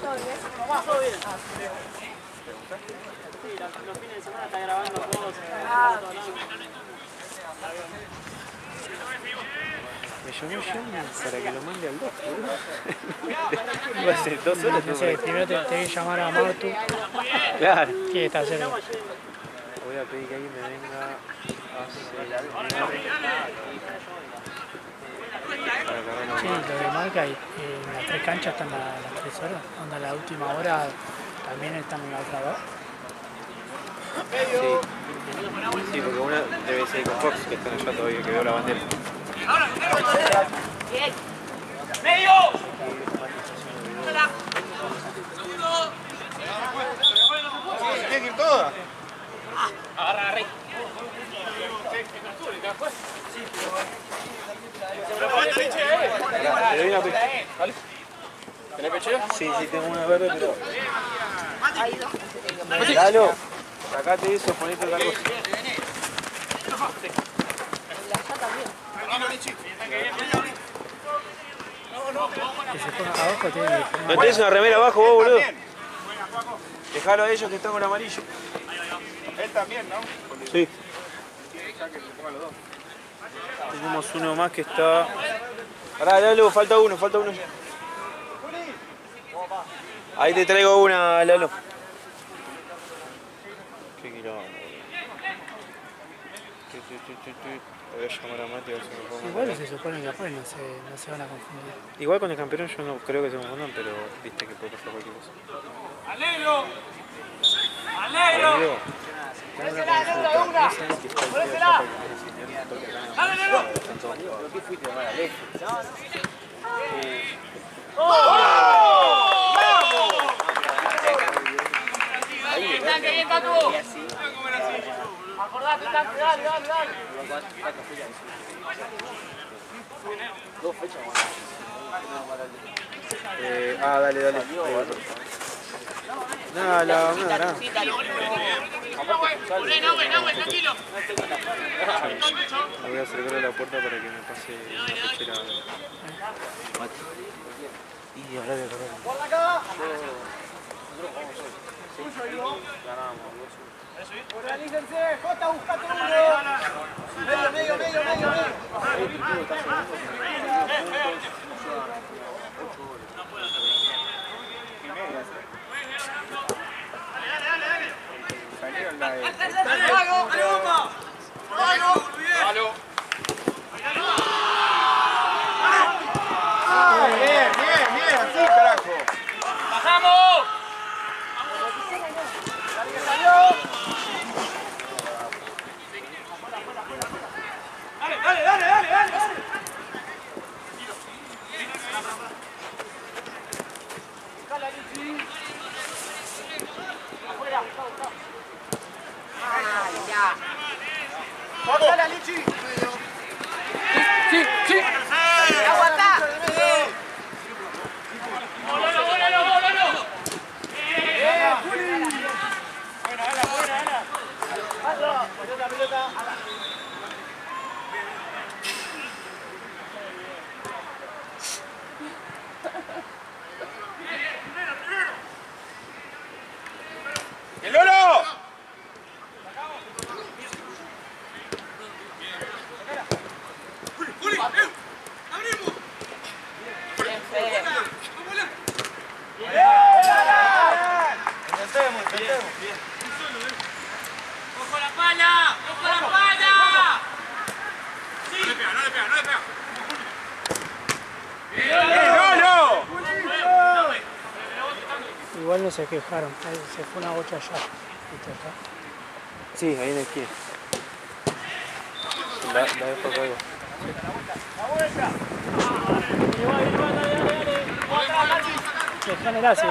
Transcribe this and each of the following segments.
¿Todo bien? Sí, los fines de semana está grabando todos. Me llamó Jan para que lo mande al doctor. Hace 2 horas. No sé, primero te que llamar a Martu. Claro. Que está cerca. Voy a pedir que alguien me venga a Sí, lo de marca y las 3 canchas están las 3 horas. Onda la última hora también están en la otra 2. Sí, porque una debe ser con Fox, que están allá todavía, que veo la bandera. Bien. ¡Medio! ¿Tiene que ir toda? Agarra, Rey. ¿Te doy una peche? ¿Vale? ¿Tenés pechera? Sí, tengo una verde, pero... Dalo, sacate eso, ponete otra cosa. Que se ponga abajo tiene que... ¿No tenés una remera abajo vos, boludo? Dejalo a ellos que están con amarillo. Él también, ¿no? Sí. Tenemos uno más que está... Pará, Lalo, falta uno. Ahí te traigo una, Lalo. Qué quilombo. Voy a llamar a Mati a ver si me pongo. Igual se supone que después no se van a confundir. Igual con el campeón yo no creo que se confundan, pero viste que puede pasar cualquier cosa. ¡Alegro! Amigo, tengo una consulta. ¿No sabés que está el tío allá para que me enseñe el toque acá? ¿Por qué fuiste mal Alejo? ¡Bien, Tatu! Acordate, Tatu, dale. Dale. Nada. Tranquilo. Me voy a acercar a la puerta para que me pase una pechera. Y ahora de acá. ¡Por acá! Organícense, Jota, buscate uno. Medio. Bien, así, carajo. ¡Bajamos! Dale. Afuera. Ya. Dale, Lichi. Sí. Aguanta. Volalo. Juli. Buena. Hazlo. Pelota. ¡El Lolo! Intentemos. ¡Ojo la pala! Sí. No le pega. ¡El Lolo! Igual no se quejaron, se fue una bocha allá. ¿Viste acá? Sí, ahí en la esquina. La dejo acá. ¡La vuelta! Dejánela así.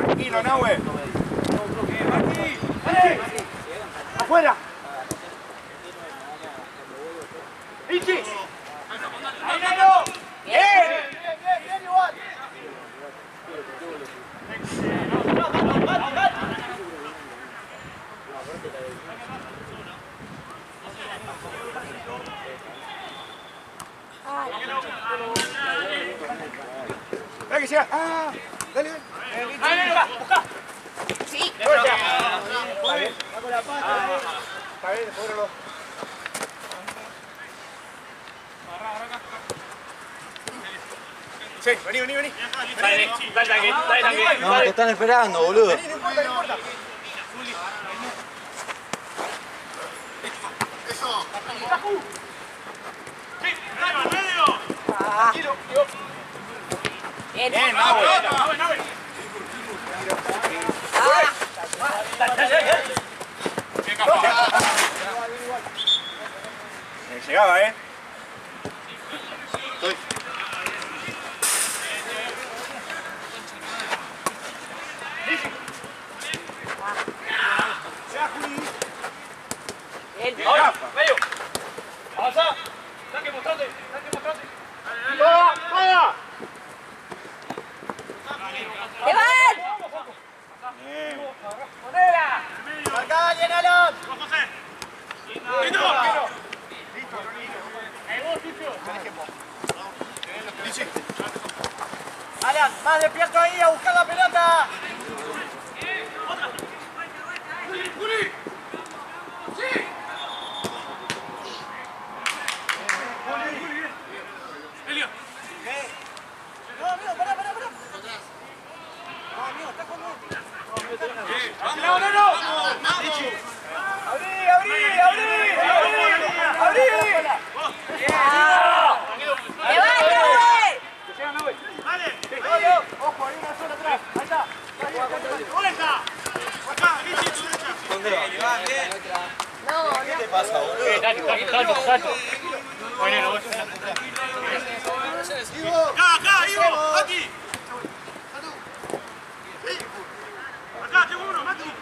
Tranquilo, Nahue. ¡Afuera! ¡Ichi! ¡Bien! Bien, igual! Ábrelo. Sí, vení. Dale, tanque. No, te están esperando, boludo. No importa. Eso. Sí, dale, al medio. Tranquilo. Bien, Bien, Nahue. Nahue. Llegaba, Estoy. Ahora, medio. Avanza. Tanque, mostrate. ¡Toda! Bien. ¡Ponela! Acá, llénalo. José. Alan, más despierto ahí a buscar la pelota. ¿Qué te pasa, boludo? Salto. Bueno, acá, Ivo, aquí. Acá, tengo uno, Mati.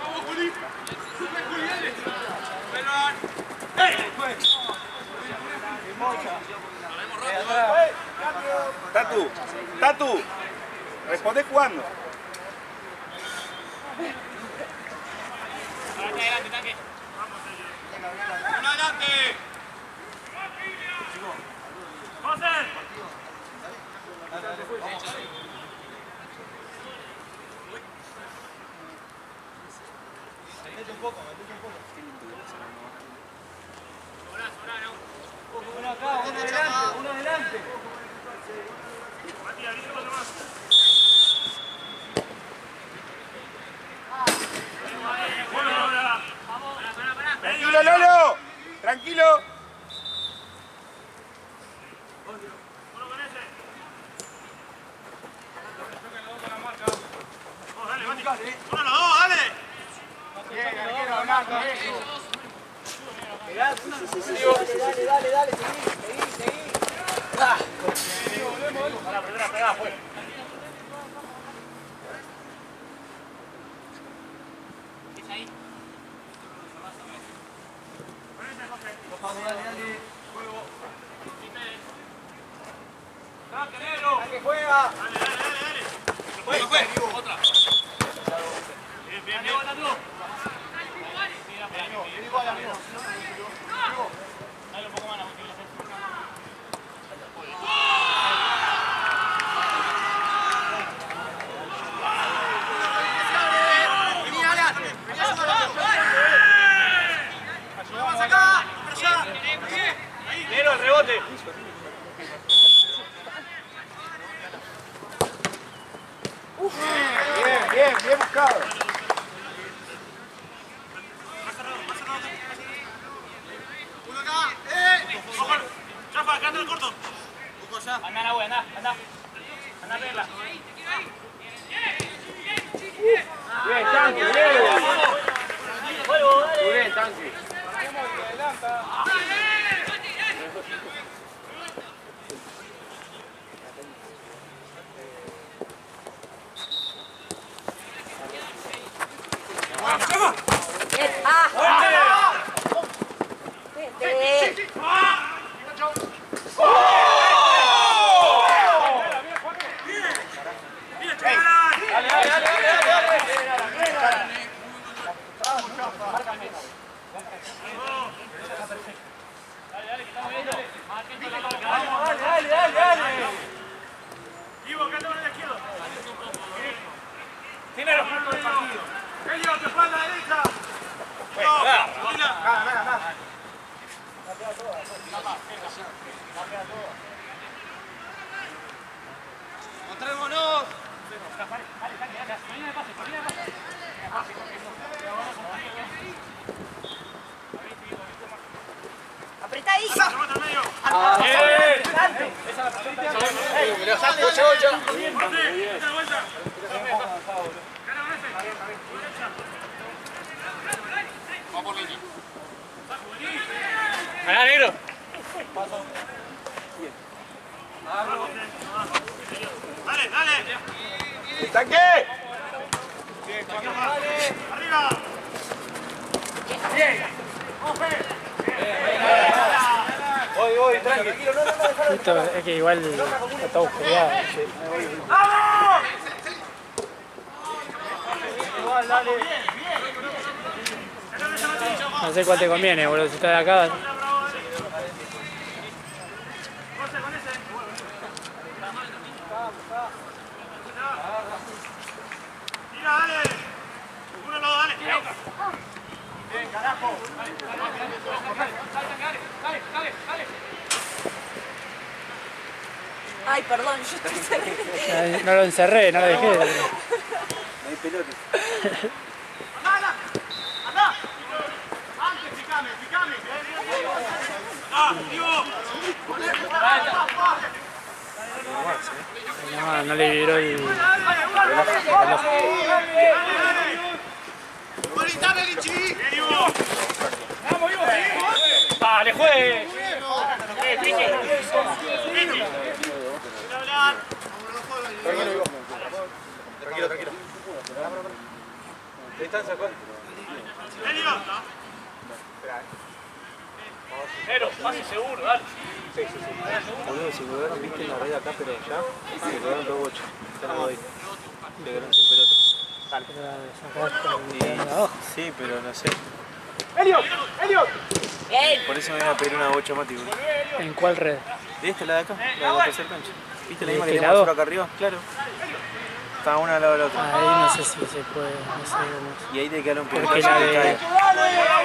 Vamos, Juli. Juli, dale. Tatu, responde jugando. Adelante, tanque. Uno adelante. José. Uno adelante. Tranquilo, Lolo. Tranquilo. Dale, Mati. Uno, los dos, dale. Bien, arquero, hablando, Dale, seguí. La primera pegada fue. Que juega. Dale. Otra. Bien. Dale un poco más, Vamos acá. Nero, el rebote. Bien buscado. Uno acá. Chafa, acá anda el corto. Anda, Nahue, anda. Anda a verla. Bien, tanque, bien, tanque. Tiene los puntos del partido. Elliot, espalda derecha. ¡Mostrémonos! ¡Apretá ahí! ¡Allá, negro! ¡Dale, dale! ¡Estanque! ¡Arriba! Voy, tranquilo. Esto es que igual está todo oscuridad. ¡Vamos! No sé cuál te conviene, boludo. Si estás de acá. ¡Tira, dale! ¡Uno, no, dale! ¡Bien, carajo! Ay, perdón, yo estoy cerrada. No lo encerré, no lo dejé. No hay pelota. ¡Anda! ¡Anda! ¡Antes, picame! ¡Ah, Diego! No le vibró el reloj. ¡Dale, Lichi! ¡Vamos, Ivo! ¡Dale, juegue! ¡Piti! Tranquilo. Distancia, ¿cuál? Pero, pase seguro, dale. Boludo, se jugaron, viste, en la red acá, pero allá se jugaron 2-8. Están ahí. Se quedaron sin pelota. Sí, pero no sé. ¡Elliot! Bien. Por eso me iba a pedir una 8 mati, boludo. ¿En cuál red? ¿De esta, la de acá? La de la tercera cancha. ¿Viste la ¿De misma que este teníamos lado? acá arriba? Claro. Estaba una al lado de la otra. Ahí no sé si se puede, no sé cómo es. Y ahí te quedaron por Porque la de...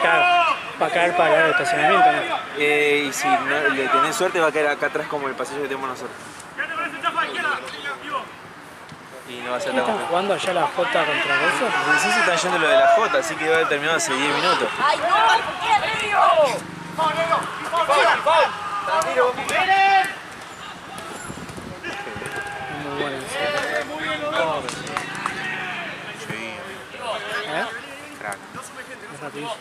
Claro, va a caer para el estacionamiento, ¿no? y si no, le tenés suerte va a caer acá atrás como el pasillo que tenemos nosotros. Y no va a ser ¿Qué la están bomba. jugando allá la Jota contra eso? No sé si están yendo lo de la J, así que va a haber terminado hace 10 minutos. Ay, no, ¿por qué arriba? Es muy bueno eso. ¿Eh? Crack. Es rapidísimo.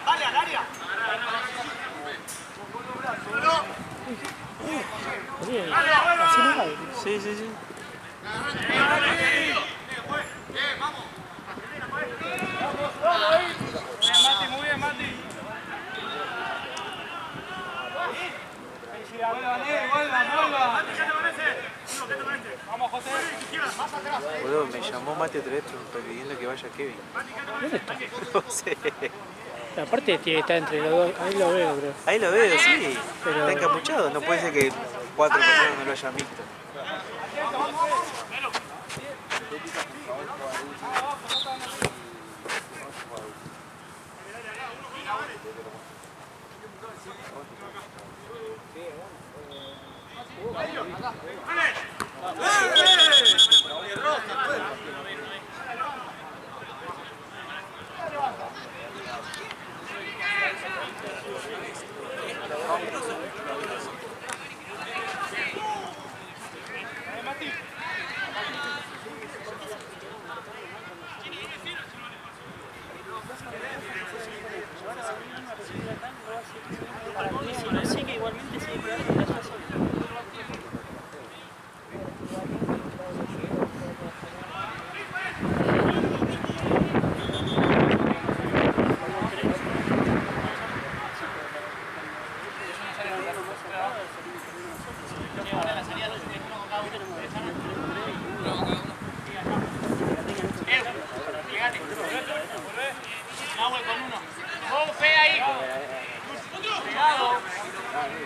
¡Dale, al área! Boludo, así no hay. Sí. Muy bien, Mati. Vuelva. Mati, ¿qué te parece? ¿Qué te parece? Vamos, José. Más atrás. Boludo, me llamó Mati otra vez pidiendo que vaya Kevin. ¿Dónde está? No sé. Aparte tiene que estar entre los dos, ahí lo veo, creo. Ahí lo veo, sí. Pero- Está encapuchado. No puede ser que 4 personas no lo hayan visto.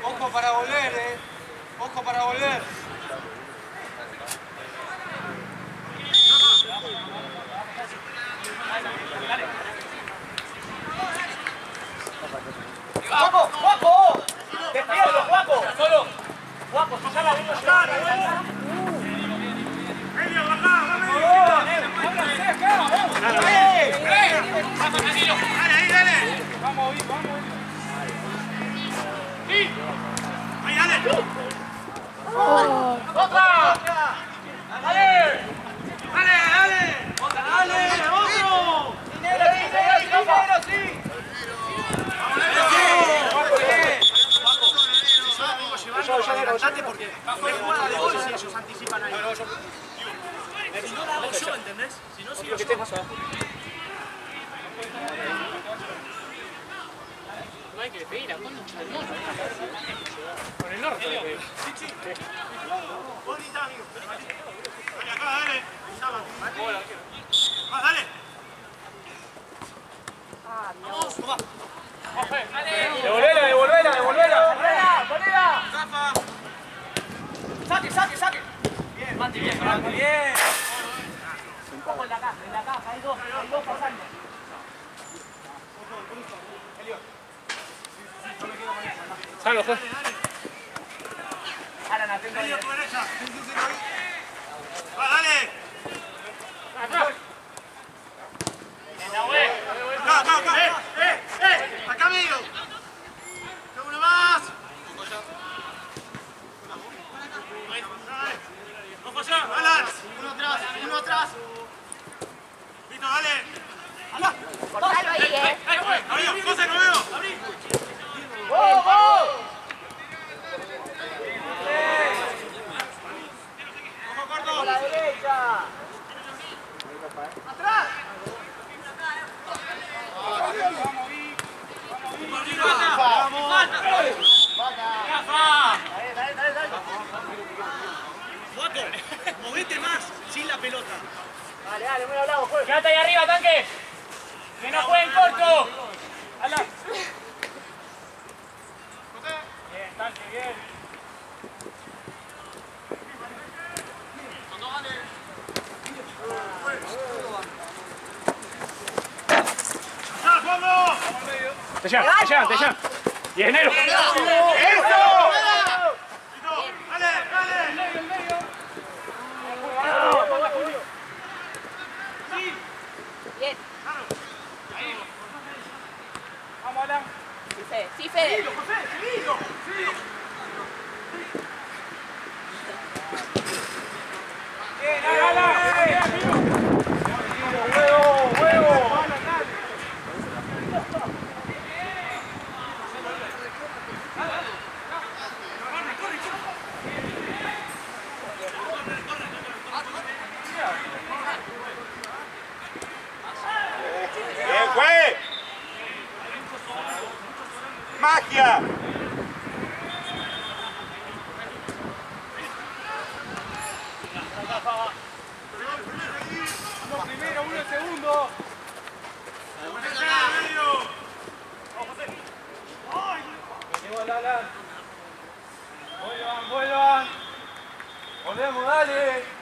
Ojo para volver, Ojo para volver. Si no la hago yo, ¿entendés? Si no sigo yo. No hay que despedir a concha del mono. Con el norte. Vos gritá, amigo. Dale acá, dale. Va, dale. Vamos, toma. Devolvela. Zafa. Saque. Bien, Mati, bien. Un poco en la caja, hay dos pasando. Salgo, Juan. Alan, atento ahí. Elio, tu derecha. Va, dale. Acá. Acá medio. Uno más. Ojo allá, Alan. Uno atrás. Listo, dale. Cortalo ahí, Abrí, José, no veo. Abrí. Ojo corto. A la derecha. Atrás. Guaco, movete más sin la pelota. Dale, muy hablado, juez. Quédate ahí arriba, tanque. Que no jueguen corto. Alan. Bien, tanque, bien. ¡Ya, Juanjo! Te llevan. Y es negro. ¡Eso! ¡Dale! Bien. Vamos, Alan. Sí, Fede. Bien, Alan. ¡Huevo! ¡Bien, juez! ¡Magia! Uno primero, uno segundo. Llegó el Alan. Vuelvan. Volvemos, dale.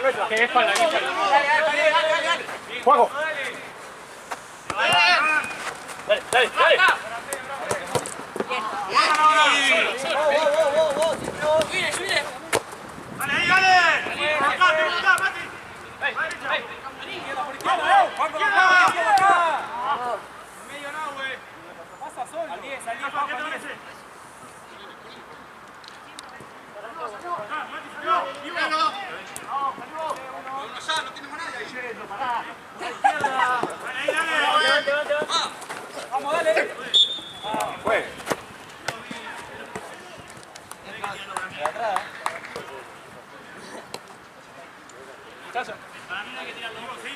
Nuestra. Que es para la guicha. Dale. Juaco. Dale. Pasa solo. Al 10, Juaco, al 10. Vamos, dale. Juegue. Casa. Sí.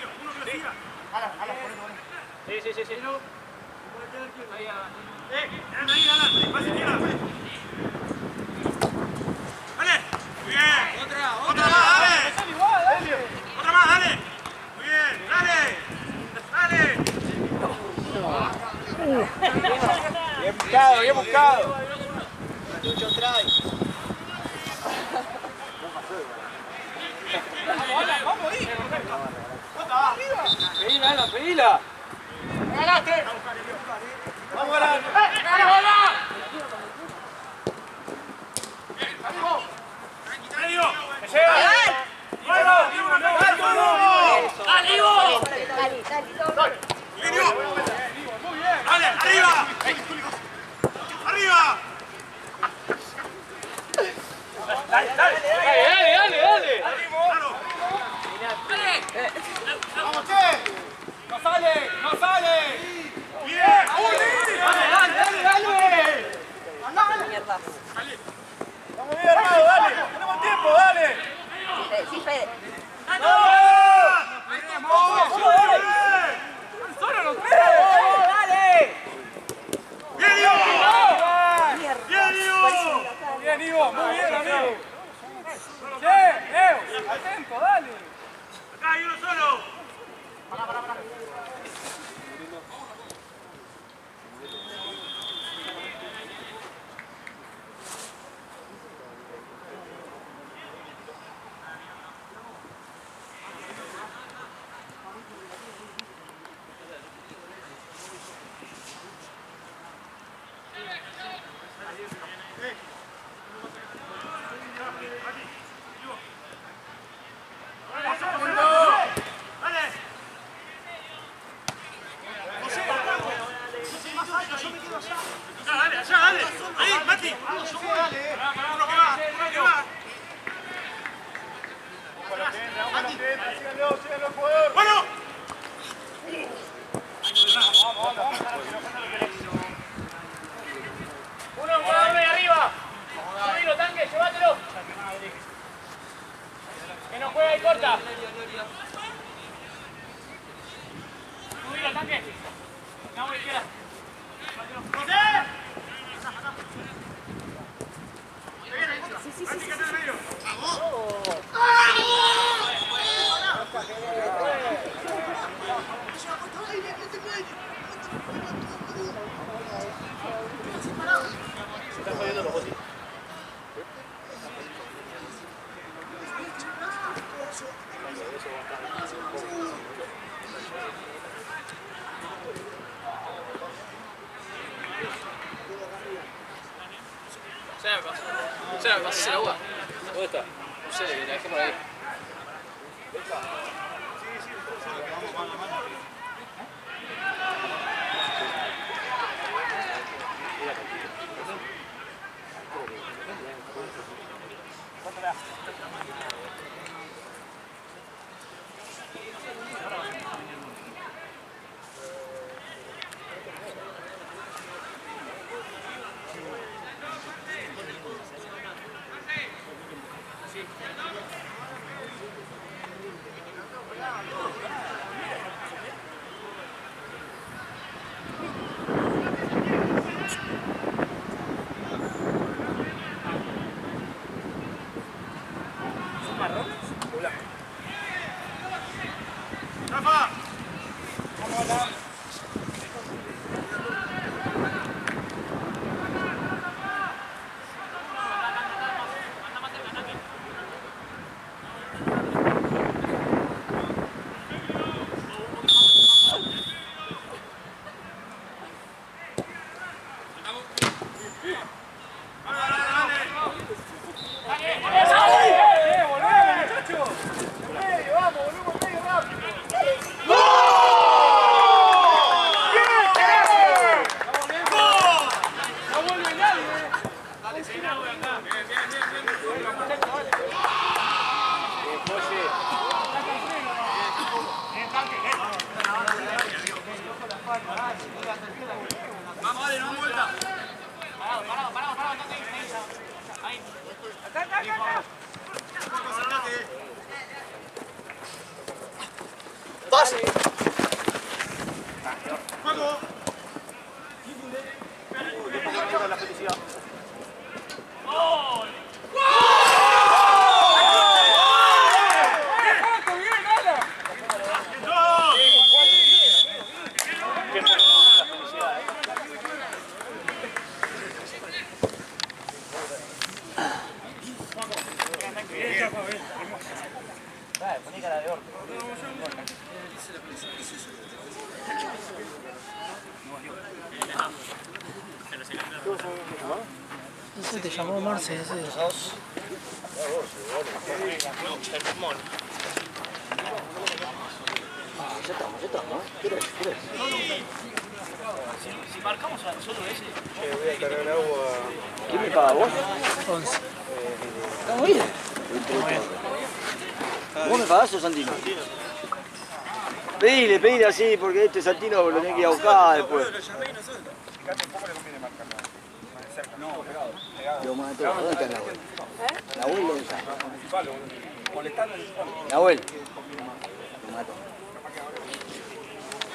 ¡Dale! ¡Muy bien! ¡Otra más, dale! ¡Otra más, dale! ¡Muy bien! ¡Dale! Bien buscado. Vamos ahí. Pedila. Vamos, Alan. ¡Medio! ¡Dale! ¡Arriba! ¡Arriba! Dale. ¡Claro! ¡Vamos, Che! a hacer agua. ¿Dónde está? No sé, la dejé por ahí. Vamos, dale, no vuelta. ¡Vas! ¡Juego! La felicidad. Ese te llamó Marce, ese. Ya estamos, ¿no? ¿Quieres? Si marcamos a nosotros ese. Voy a cargar agua. ¿Quién me paga vos? 11. Estamos bien. ¿Vos me pagás o Santino? Pedile así, porque este Santino lo tenés que ir a buscar después. Lo mato. ¿Dónde está Nahuel? ¿Nahuel dónde está? Nahuel. Lo mato.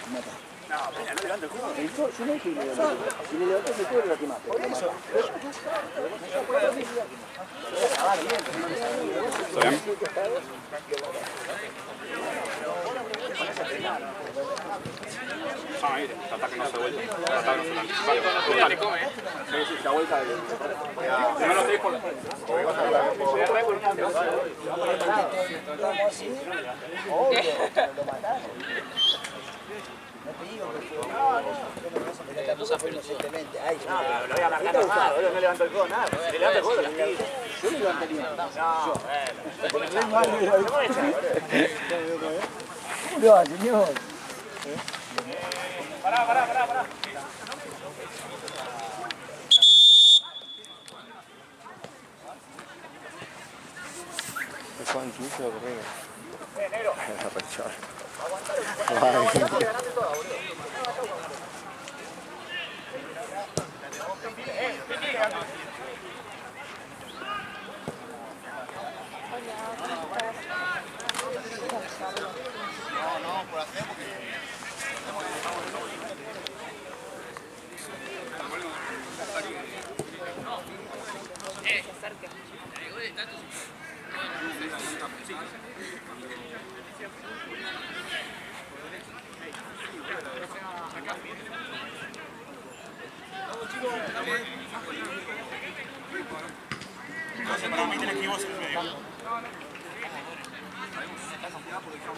Lo mata. Yo no dije que le levanté. Si le levanté se puede, lo quemaste. Por eso. Ah, mire, ataque no se vuelve. Ataque no se vuelve. Vale, come, ¿eh? Sí, se ha vuelto. No lo dijo. Lo voy a marcar normal, no levanto el codo, nada. Le levanto el codo, yo le levantaría. No, ¿cómo le va, señor? Pará. Juan 15 o correr. Negro.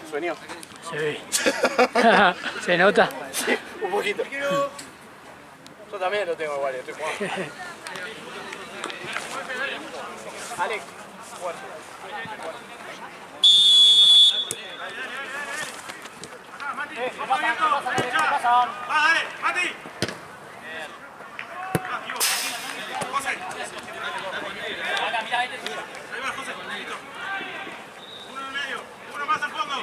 Sueño. Se ve. Se nota. Sí, un poquito. Yo también lo tengo igual, estoy jugando. Alex. Va, dale, Mati. José. Ahí va, José. Listo. Uno en medio. Uno más al fondo.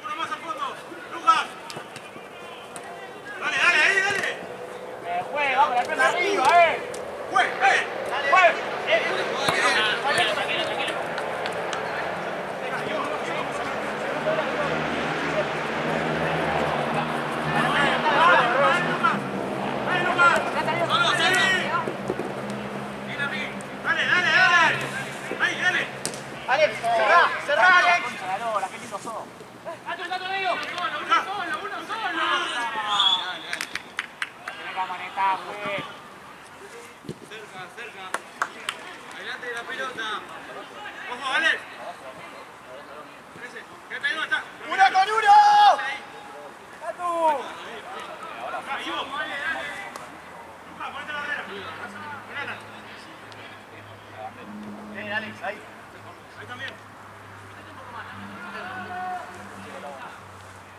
Uno más al fondo. Lucas. Dale, dale, ahí, dale. Juega, vamos, la pierna arriba, Juez, Alex, cerrá, Alex. La que lindo sos. Uno solo. Tenés que manejar, pues. Cerca. Adelante de la pelota. Ojo, Alex. Quédate ahí, está. ¡Uno con uno! ¡Tatu! Ahí vos. Lucas, ponete la barrera. Ponela. Alex, ahí. Ahí también.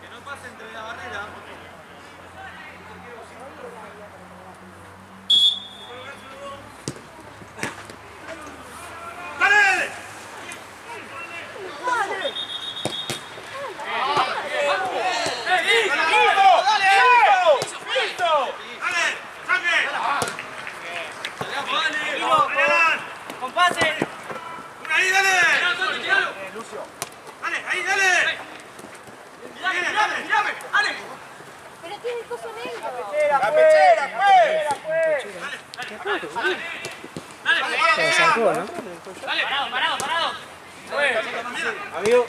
Que no pase entre la barrera. ¡Dale! Pero tiene el coso negro. La pechera, pues. Se sacó, ¿no? Parado. Amigo.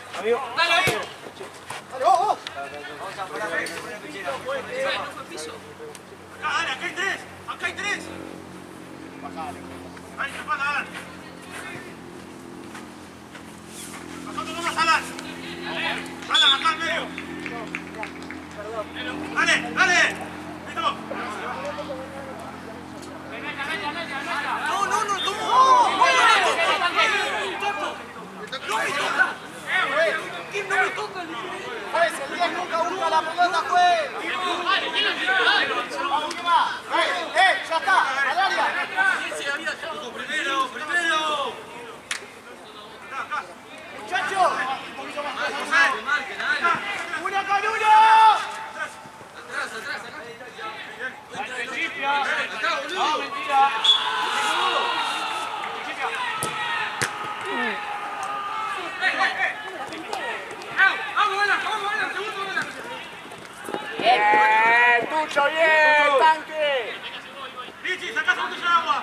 Acá hay tres. Ahí, espalda, Alan. Nosotros vamos, Alan. Alan, acá al medio. Dale. Listo. Pues el día nunca busca la pelota, pues. Vamos, ¿qué más? Ya está, al área. Primero. Acá. Muchachos. ¡Uno con uno! Bien, Tucho, bien, tanque. Lichi, sacá segundo de agua.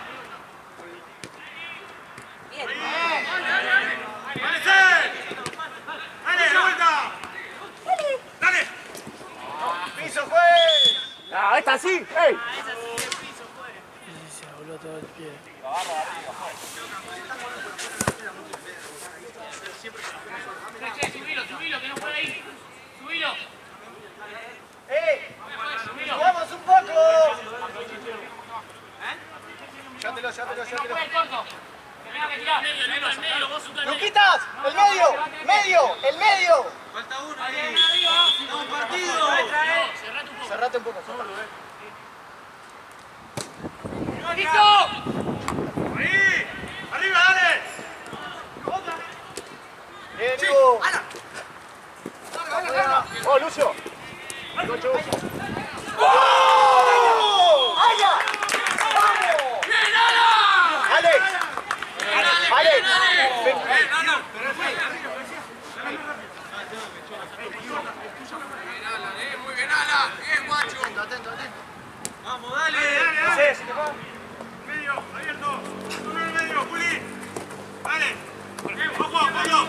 Bien. Dale, de vuelta. Dale. Piso, pues. Ah, esta sí. ¡Ey! Y se dobló todo el pie. Subilo, que no puede ir. Subilo. ¡Jugamos un poco! Llévatelo. ¡Luquitas! ¡El medio! Falta uno ahí. Estamos partido. Cerrate un poco. ¡Listo! Ahí. Arriba, dale. Bien, Hugo. ¡Oh, Lucio! ¡Alex! Muy bien, Ala. Bien, guacho. Atento. Vamos, dale. Sí, si te va. Medio, abierto. Uno en el medio, Juli. Dale. Ojo, apoyo.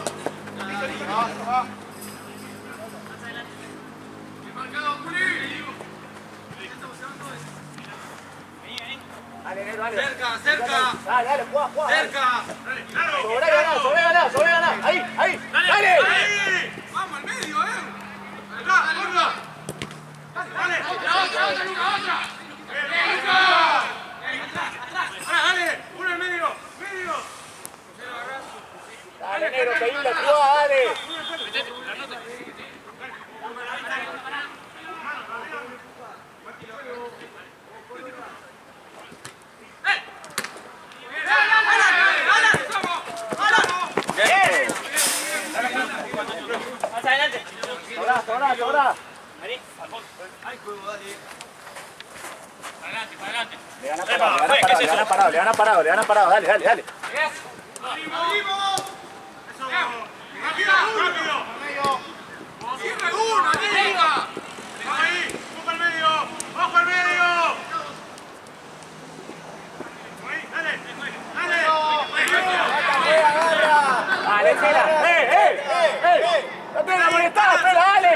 Marcado, Juli. Dale. Cerca. Dale, juega. Cerca. Dale, claro. Sobre ganar. Ahí. Dale. Ahí. Vamos, al medio, Acá, gordo. Dale. Otra. Bien, Lucas. Ahora, dale. Uno en medio. Vení, al fondo. Hay juego, dale. Adelante, adelante. Le ganan parado, le ganan parado. Dale. ¡Abrimos! ¡Eso! ¡Rápido! ¡Cierre uno, arriba! ¡Ahí! ¡Ojo al medio! ¡Ojo al medio! ¡Ahí! ¡Dale! Dale, espera. No te la molestás, espera, dale.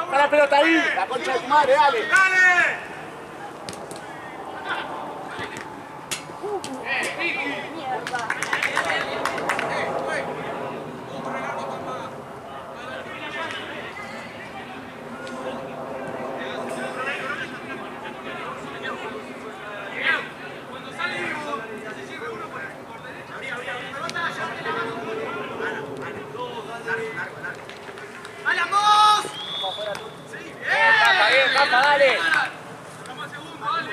Está la pelota ahí. La concha de tu madre, dale. ¡Dale! ¡Vamos! Capa, dale. Vamos al segundo, dale.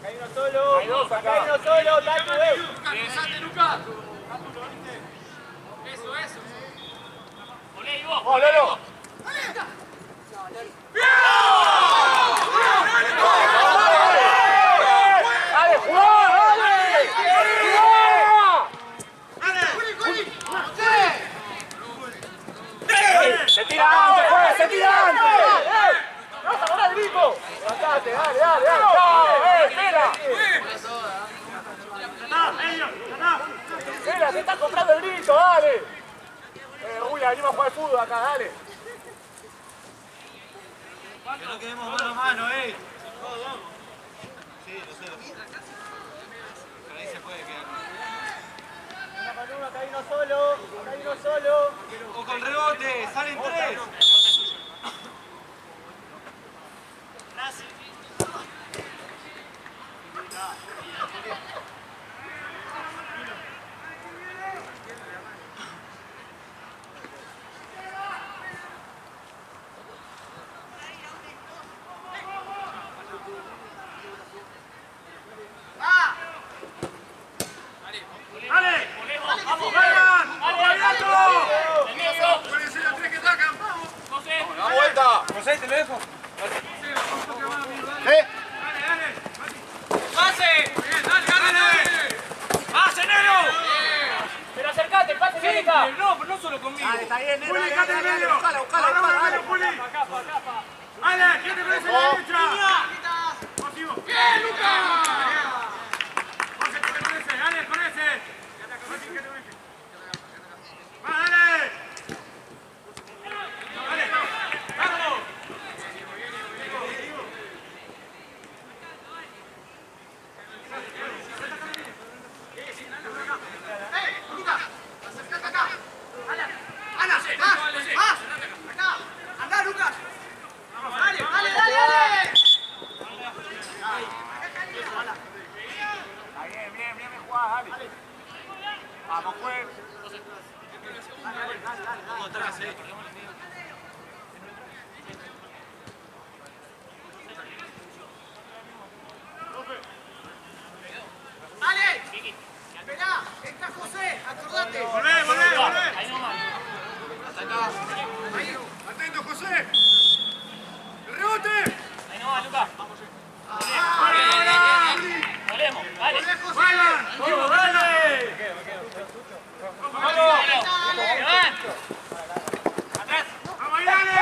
Hay uno solo, dale, ¡Pensate, Lucas! Eso. ¡Olé, vos! ¡Oh, Lolo! ¡Dale, jugá! ¡Se tira antes, pues! ¡Se tira antes! ¡Vas a ganar el mismo! ¡Levantate, dale! ¡Espera! ¡Espera, te estás comprando el grito, dale! Julia, venimos a jugar al fútbol acá, dale. Que no quedemos mano a mano, Sí, lo sé. Pero ahí se puede quedar. Acá hay uno solo. O con rebote, salen tres. ¡Vamos, vayan! ¡Pueden ser los tres que atacan! ¡Vamos! ¡Da vuelta! José, te lo dejo. ¡Eh! Dale. ¡Pase! ¡Dale! ¡Pase, Nero! Pero acercate, pase, Mónica. No solo conmigo. Dale, está bien, Juli, quédate en medio. Buscala, Dale, Juli. ¡Ale, quédate con esa derecha! ¡Bien, Lucas! José, quédate con ese. ¡Dale, con ese! ¡Va, dale! ¡Vamos! Lucas, acércate acá. Ana, más. Acá. Andá, Lucas. Dale. Bien jugada, dale. Vamos, pues. Vamos atrás, ¡Dale! Esperá, está José, acordate. Volvé. Ahí nomás. Hasta acá. Ahí, atento, José. ¡El rebote! Ahí nomás, Lucas. Volvemos, dale. ¡Vamos, dale! Atrás. ¡Vamos, ahí, dale!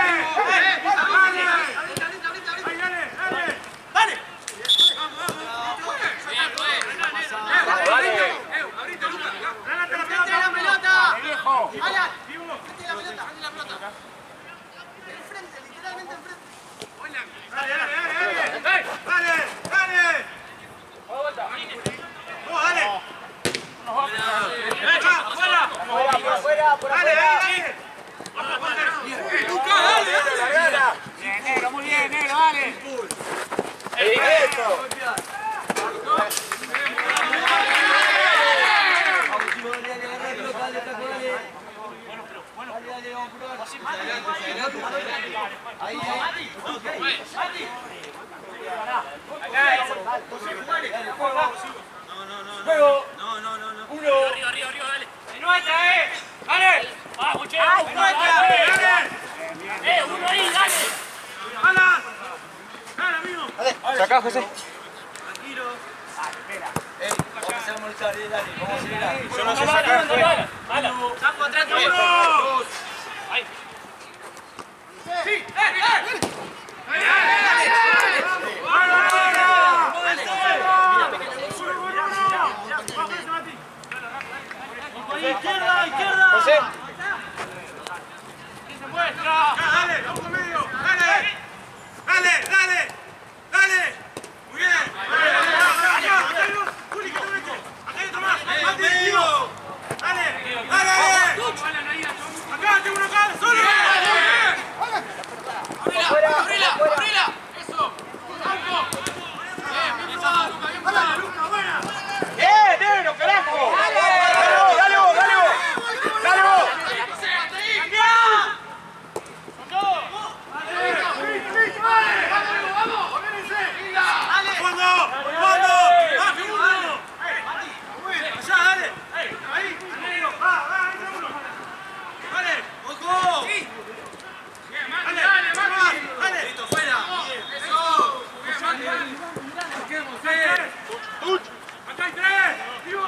¡Dale! ¡Abrite, Lucas! ¡Gánate la pelota! ¡Viejo! ¡Alan! ¡Frente la pelota! Enfrente, literalmente enfrente. ¡Dale! ¡Vos, dale! ¡Afuera! ¡Dale! ¡Lucas, dale! Bien, negro, muy bien, negro, dale. ¡Eso! ¡Juego! Arriba, dale. ¡De nuestra, dale! ¡Vamos, che! ¡Dale! Uno ahí, dale. ¡Alan! ¡Dale, amigo! Sacá, José. Yo no sé sacar. Saco atrás, ¡Uno! Ahí. ¡Sí! ¡Izquierda, izquierda! José. ¡Se muestra! ¡Dale, vamos por medio! ¡Dale! ¡Dale, dale! ¡Dale! ¡Muy bien! ¡Acá! ¡Juli, que te meto! ¡Acá hay otro más! ¡Dale! ¡Dale! ¡Acá, tengo uno acá! ¡Solo! ¡Abrila! ¡Abrila! ¡Eso! ¡Campo! ¡Bien, Luca, buena! ¡Bien, negro, carajo! ¡Dale vos, dale vos! ¡Dale vos! ¡Acá hay tres! ¡Vivo!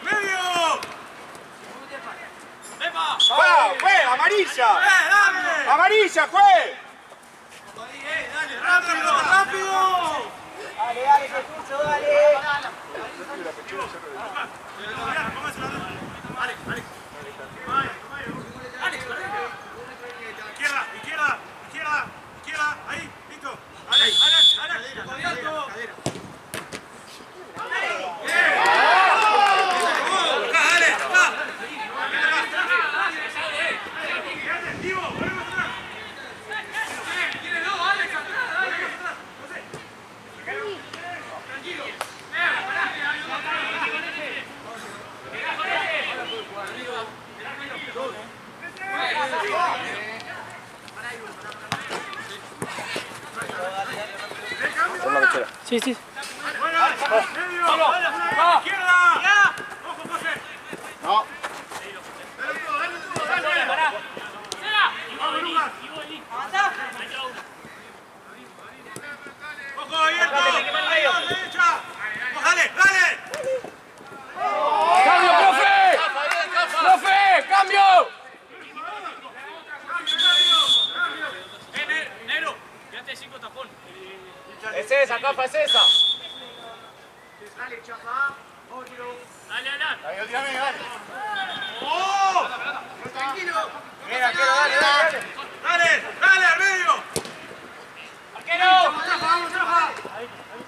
¡Medio! ¡Fue! ¡Amarilla! ¡Dale! ¡Amarilla, fue! ¡Dale, rápido, rápido! Dale, Jesús, dale. Izquierda, izquierda, izquierda, izquierda, ahí, listo. Alex, Alex, Alex, codiato. Acá, Alex, acá. Vivo, volvemos atrás. Tiene dos, Alex, atrás, dale. José. Tranquilo. Sí, sí. Buena, medio, buena, izquierda. Ojo, José. No. Vamos, Lucas. Ojo, abierto. Ahí, derecha. Dale, dale. ¡Cambio, profe! ¡Profe, cambio! Negro, quédate 5 tapón. Es esa, Cafa, es esa. Dale, dale. Ahí, tirame, dale. ¡Oh! Tranquilo, dale, dale. Dale, dale, al medio. ¡Arquero! Vamos, Rafa.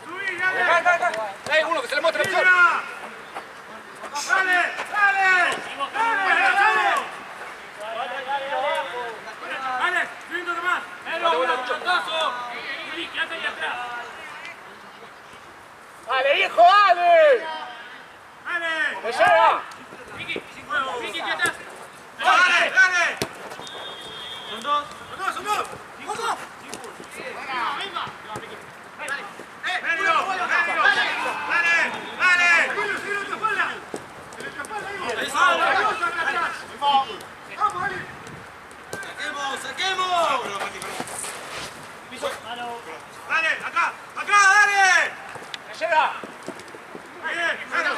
Subí, dale. Acá. Hay uno que se le muestra el sol. Mira. Dale, dale. Dale, subiendo más. Negro, un chantazo. Juli, quédate ahí atrás. ¡Dale, hijo, dale! Dale. ¡Me llega! Vicky, ¿qué atrás? Dale, dale. Son dos. Son dos. ¡Ojo! Medio, medio. Dale, dale. Sigue tu espalda. Vamos, Ali. Saquemos. Dale, acá, dale. ¡Me llega! Bien, cero.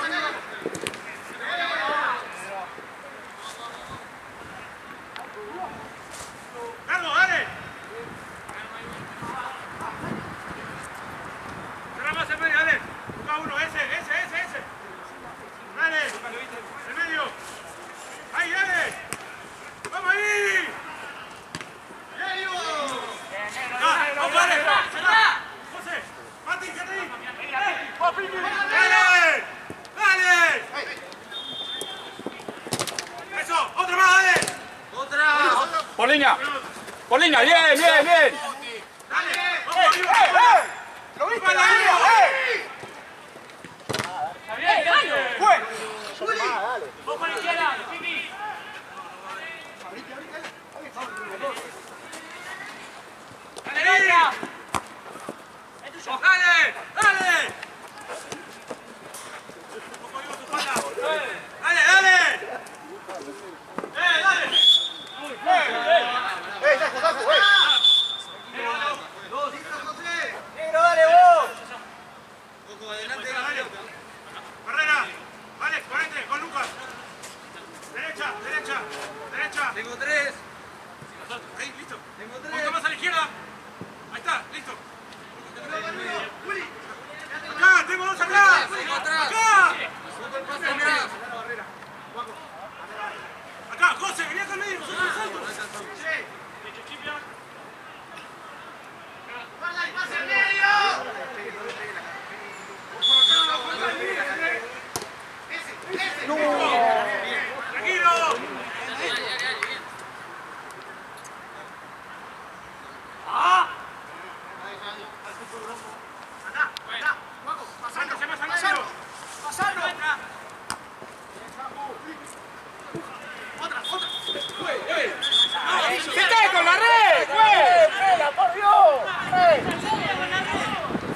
Carlos, dale. Cerra más el medio, dale. Busca uno, ese. Dale, el medio. Ahí, dale. Vamos ahí. Vamos, dale. José, Mati, quédate ahí. Dale. Dale. Eso, otra más, dale. Por línea, bien. Dale. Vamos, arriba. ¿Lo viste? ¡Para la línea! ¡Fue! Vos por la izquierda, Vicky. ¡Dale! ¡Dale! ¡Dale! ¡Dale, dale! Tengo 3. Ahí, listo. Tengo 3. Un poquito más a la izquierda. Ahí está, listo. Acá, tengo 2 acá. Acá. Acá, José, vení acá al medio. Nosotros saltos. ¡Pasa el medio! ¡No! ¡Tranquilo! ¡Ah! ¡Acá! ¡Acá! ¡Pasando! ¡Se me salió! ¡Pasando! ¡Otra! ¡Se cae con la red, güey! ¡Pela, por Dios!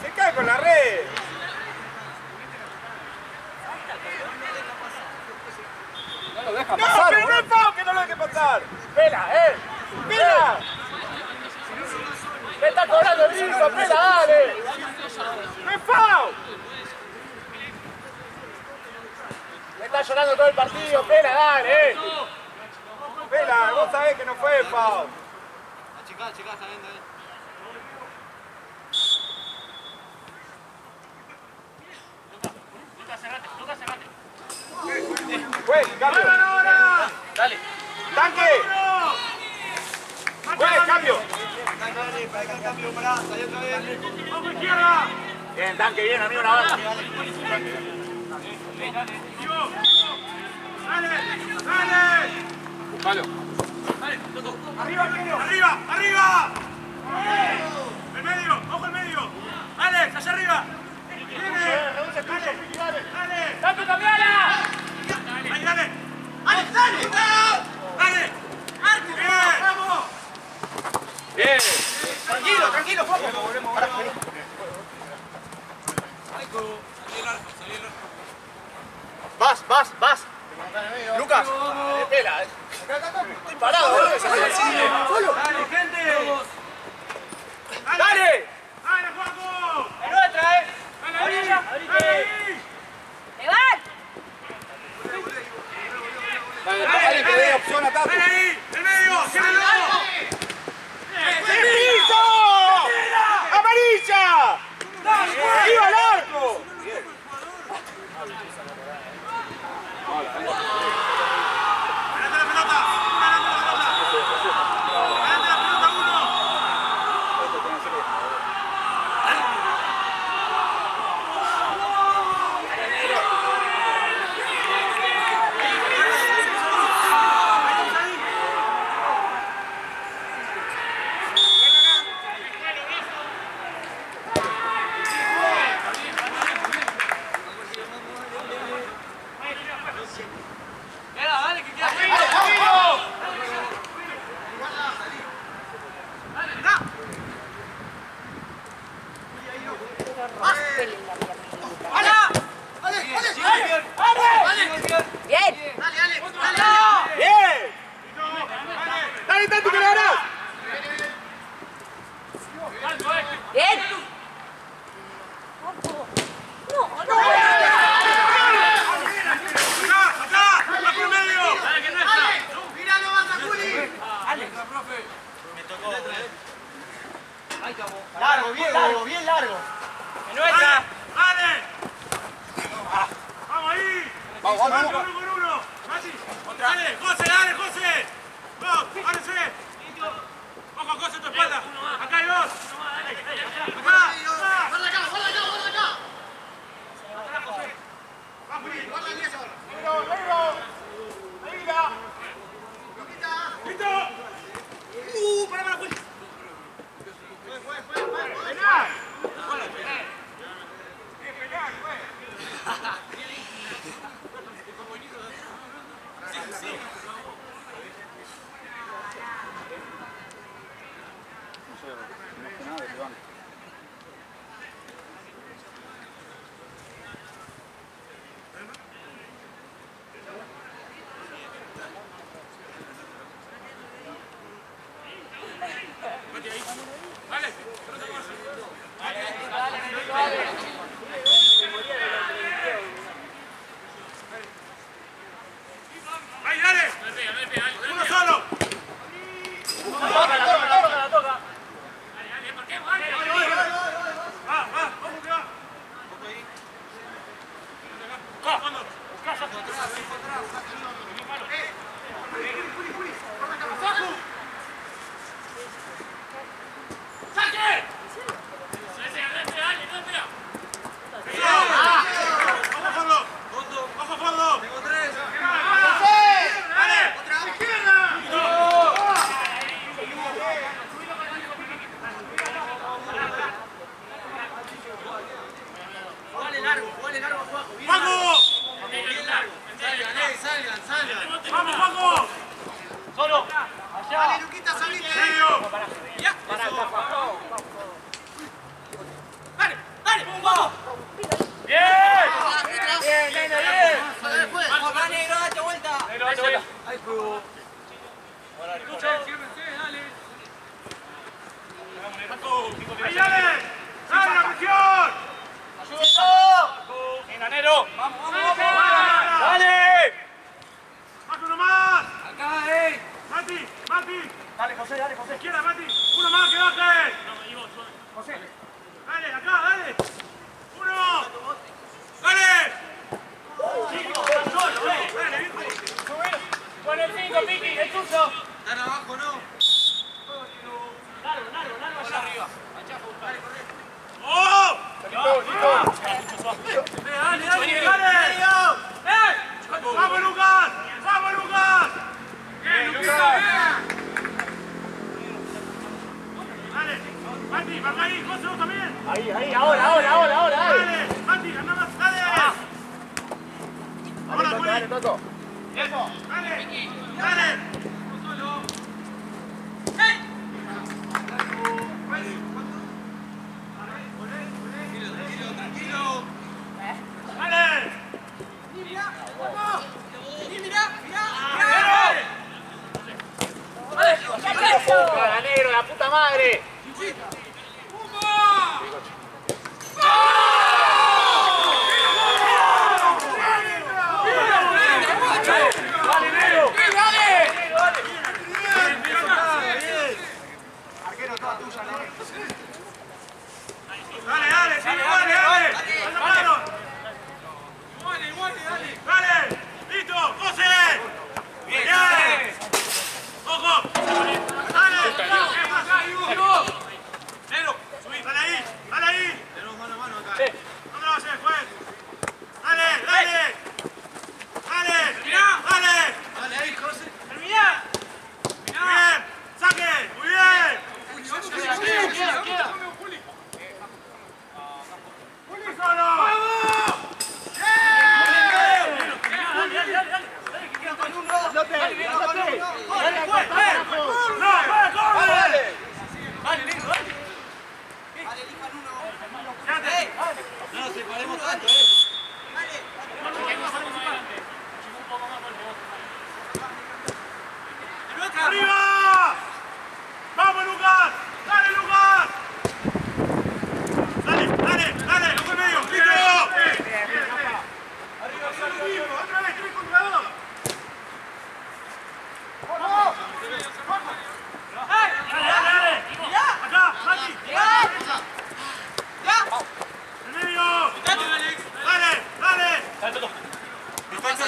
¡Se cae con la red! No lo deja pasar. ¡No, pero no es foul que no lo deje pasar! ¡Pela, ¡Pela! ¡Me está cobrando el disco, Pela, dale! ¡No es foul! Me está llorando todo el partido, Pela, dale, Pela, vos sabés que no fue foul. Chicá, está bien, está bien. Güey, cambio. Dale. ¡Tanque! Güey, cambio. ¡Vamos a izquierda! Bien, tanque, bien, amigo, una banda. ¡Dale! Palo. ¡Arriba! ¡Arriba! ¡El medio! ¡Ojo el medio! ¡Alex, allá arriba! ¡Dale! ¡Tanto, cambiala! ¡Ahí, dale! ¡Alex, dale! ¡Dale! ¡Bien! ¡Vamos! Bien. Tranquilo, Juan. Vas. Lucas. Pela. Estoy parado, boludo. ¡Dale, gente! ¡Dale! ¡Dale, Juanjo! ¡En otra, ¡Dale ahí! ¡Dale ahí! Dale, que dé opción a Tato. ¡Dale ahí! ¡El medio! ¡Ciérralo! ¡Se hizo! ¡Amarilla! ¡Iba al arco! ¡Ganate la pelota! ¡Ganate la pelota! ¡Ganate la pelota, uno! Dale, que queda. Bien. ¡Bien! ¡Dale, Tato, que le ganás! Bien. ¡Acá! ¡Va por medio! Largo, bien largo. ¡En nuestra! ¡Dale! ¡Vamos ahí! Vamos. Uno con uno. Mati. Dale, José. Vos, ábrese. Ojo, José, tu espalda. Acá hay dos. Acá. Guarda acá. Vamos, guarda el 10 ahora. ¡Listo! Para, Juli. ¡Ahí, dale! ¡Dale la presión! Enanero. ¡Dale! ¡Más uno más! ¡Mati! ¡Mati! Dale, José, dale, José. ¡Izquierda, Mati! ¡Uno más que baje! José. ¡Dale, acá, dale! ¡Uno! ¡Dale! ¡Dale, viejo! Con el 5, Piqui, el tuyo. ¡Están abajo, no! Largo allá arriba. ¡Oh! Dale. ¡Vamos, Lucas! ¡Vamos, Lucas! ¡Bien, Lucas! ¡Dale! ¡Mati, marca ahí! ¡José, vos también! Ahí, ahora, dale. ¡Dale! ¡Mati, anda más! ¡Dale! ¡Ahora, Dale, Juli! Toto. ¡Dale! ¡Dale! ¡Dale! ¡Cara, negro, la puta madre! ¡Dale, negro! Arquero, toda tuya, ¿no? ¡Dale, sí, dale! ¡Dale! ¡Dale! ¡Listo! ¡José! ¡Bien! ¡Ojo! ¡Dale! ¡Negro! ¡Subí! ¡Dale ahí! ¡Dale ahí! Tenemos mano a mano acá. ¿Dónde lo vas a hacer, juez? ¡Dale! ¡Dale ahí, José! ¡Terminá! ¡Bien! ¡Saque! ¡Muy bien! ¡Queda! ¡Solo! ¡Arriba! ¡Vamos, Lucas! ¡Dale, Lucas! ¡Dale! ¡Ojo en medio! ¡Listo! ¡Arriba, otra vez! ¡3 contra 2! ¡Dale! ¡Acá, Mati! ¡En medio! ¡Dale! ¡Defensa